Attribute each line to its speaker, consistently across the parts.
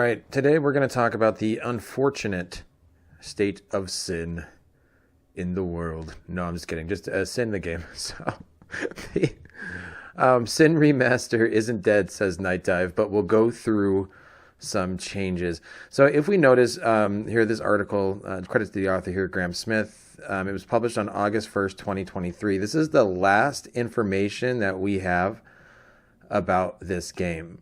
Speaker 1: right, today we're going to talk about the unfortunate state of SiN in the world. No, I'm just kidding. Just SiN the game. So, the SiN Remaster isn't dead, says Night Dive, but we'll go through some changes. So if we notice here, this article, credits to the author here, Graham Smith. It was published on August 1st, 2023. This is the last information that we have about this game.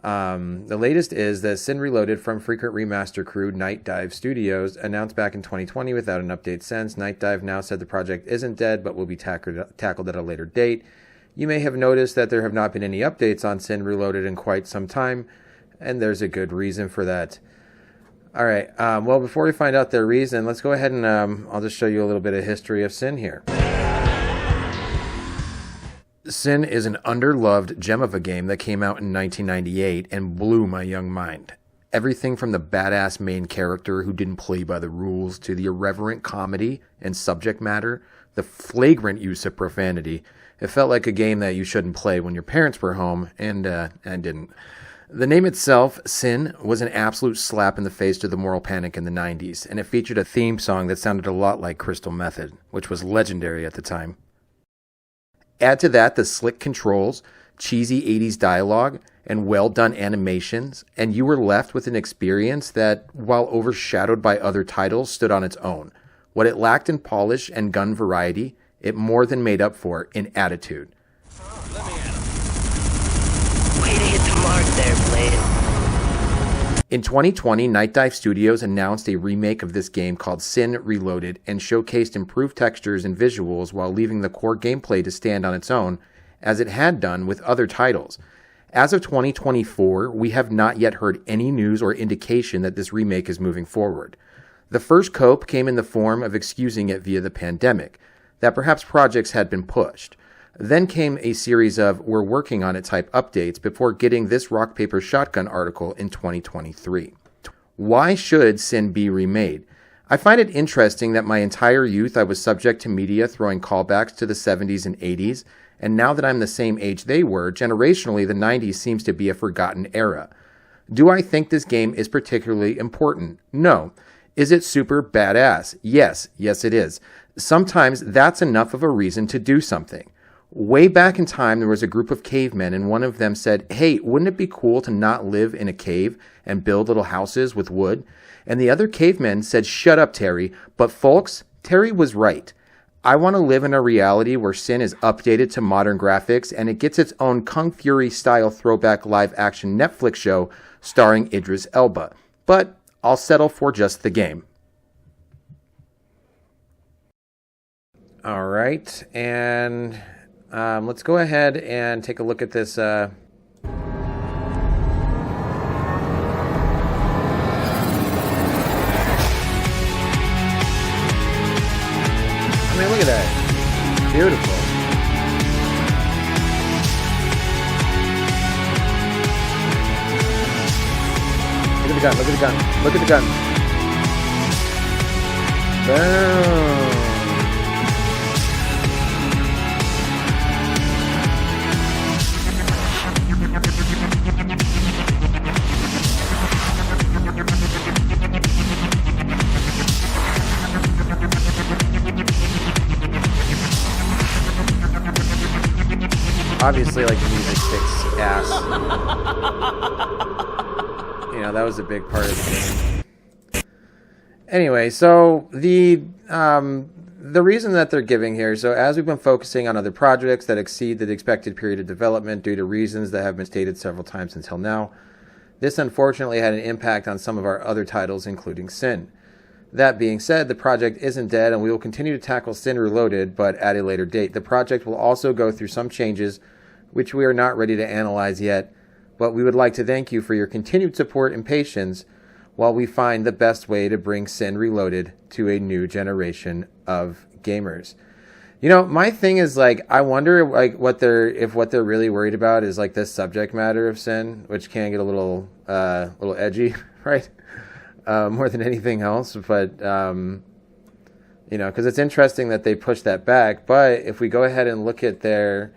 Speaker 1: The latest is that SiN Reloaded from Frequent Remaster crew Night Dive Studios announced back in 2020 without an update since. Night Dive now said the project isn't dead, but will be tackled at a later date. You may have noticed that there have not been any updates on SiN Reloaded in quite some time, and there's a good reason for that. All right, well, before we find out their reason, let's go ahead and I'll just show you a little bit of history of SiN here. SiN is an underloved gem of a game that came out in 1998 and blew my young mind. Everything from the badass main character who didn't play by the rules to the irreverent comedy and subject matter, the flagrant use of profanity. It felt like a game that you shouldn't play when your parents were home and didn't. The name itself, SiN, was an absolute slap in the face to the moral panic in the 90s, and it featured a theme song that sounded a lot like Crystal Method, which was legendary at the time. Add to that the slick controls, cheesy 80s dialogue, and well-done animations, and you were left with an experience that, while overshadowed by other titles, stood on its own. What it lacked in polish and gun variety, it more than made up for in attitude.
Speaker 2: Way to hit the mark there, Blade.
Speaker 1: In 2020, Night Dive Studios announced a remake of this game called SiN Reloaded and showcased improved textures and visuals while leaving the core gameplay to stand on its own, as it had done with other titles. As of 2024, we have not yet heard any news or indication that this remake is moving forward. The first cope came in the form of excusing it via the pandemic, that perhaps projects had been pushed. Then came a series of "we're working on it" type updates before getting this Rock Paper Shotgun article in 2023. Why should SiN be remade? I find it interesting that my entire youth I was subject to media throwing callbacks to the 70s and 80s, and now that I'm the same age they were, generationally the 90s seems to be a forgotten era. Do I think this game is particularly important? No. Is it super badass? Yes it is. Sometimes that's enough of a reason to do something. Way back in time, there was a group of cavemen, and one of them said, "Hey, wouldn't it be cool to not live in a cave and build little houses with wood?" And the other cavemen said, "Shut up, Terry." But folks, Terry was right. I want to live in a reality where SiN is updated to modern graphics and it gets its own Kung Fury style throwback live action Netflix show starring Idris Elba. But I'll settle for just the game. All right, and let's go ahead and take a look at this. I mean, look at that. Beautiful. Look at the gun, look at the gun, look at the gun. Boom. Obviously, like, the music kicks ass. You know, that was a big part of the game. Anyway, so the reason that they're giving here, so as we've been focusing on other projects that exceed the expected period of development due to reasons that have been stated several times until now, this unfortunately had an impact on some of our other titles, including SiN. That being said, the project isn't dead, and we will continue to tackle SiN Reloaded, but at a later date. The project will also go through some changes, which we are not ready to analyze yet, but we would like to thank you for your continued support and patience while we find the best way to bring SiN Reloaded to a new generation of gamers. You know, my thing is, like, I wonder, like, what they're really worried about is, like, this subject matter of SiN, which can get a little edgy, right? More than anything else, but you know, because it's interesting that they push that back. But if we go ahead and look at their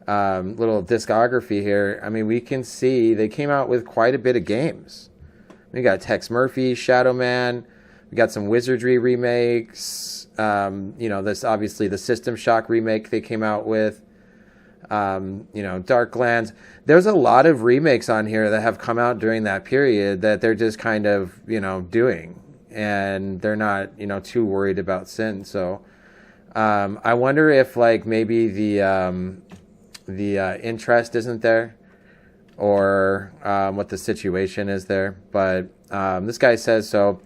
Speaker 1: little discography here, I mean, we can see they came out with quite a bit of games. We got Tex Murphy, Shadow Man. We got some Wizardry remakes. You know, this obviously the System Shock remake they came out with. You know, Darklands. There's a lot of remakes on here that have come out during that period that they're just kind of, you know, doing. And they're not, you know, too worried about SiN. So I wonder if, like, maybe the interest isn't there, or what the situation is there. But this guy says, so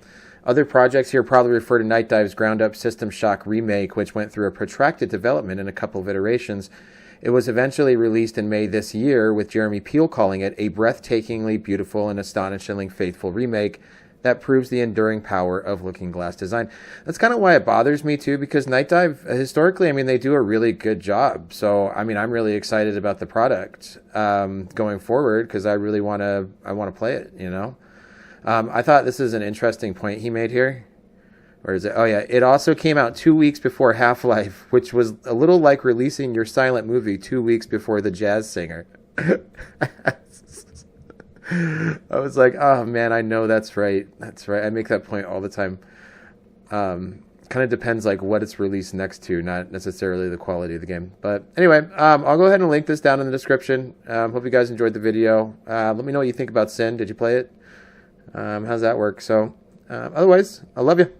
Speaker 1: other projects here probably refer to Night Dive's ground-up System Shock remake, which went through a protracted development in a couple of iterations. It was eventually released in May this year, with Jeremy Peel calling it a breathtakingly beautiful and astonishingly faithful remake that proves the enduring power of Looking Glass design. That's kind of why it bothers me too, because Night Dive, historically, I mean, they do a really good job. So, I mean, I'm really excited about the product going forward, because I really want to play it, you know? I thought this is an interesting point he made here. Or is it? Oh, yeah. It also came out 2 weeks before Half-Life, which was a little like releasing your silent movie 2 weeks before The Jazz Singer. I was like, oh, man, I know that's right. That's right. I make that point all the time. Kind of depends, like, what it's released next to, not necessarily the quality of the game. But anyway, I'll go ahead and link this down in the description. Hope you guys enjoyed the video. Let me know what you think about SiN. Did you play it? How's that work? So, otherwise, I love you.